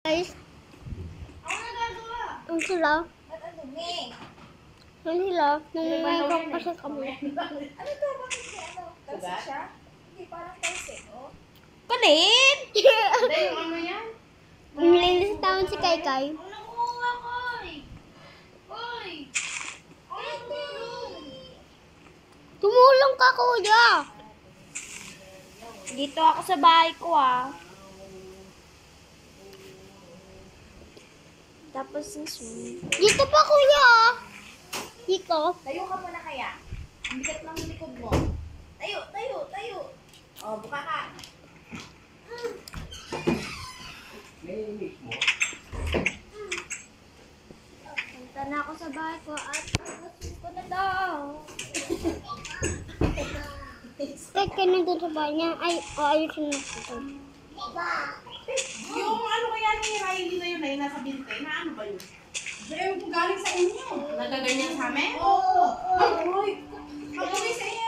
Guys, ang sila. Ang sila. Nangyayakap pa sa kami. Ano to? Bakit may ano? Talsi siya? Hindi, parang talsi, oh. Kulit! Hindi, yung ano yan? Nililis taon si Kai Kai. Tumulong ka, kuya. Dito ako sa bahay ko, ah. Tapos yung swimming pool. Dito pa, kuya. Dito. Tayo ka muna kaya. Ang bigat lang ng likod mo. Tayo, tayo, tayo. Oh, buka ka. Punta na ako sa bahay ko at tapos ko na daw. Kahit ka nandun sa bahay niya. Ay, ayusin mo ito. Yung ano kaya ni Riley na yun ay nasa binte, na ano ba yun? Pero kung galing sa inyo. Nagaganyan sa amin? Oo. Ay, magawin sa inyo.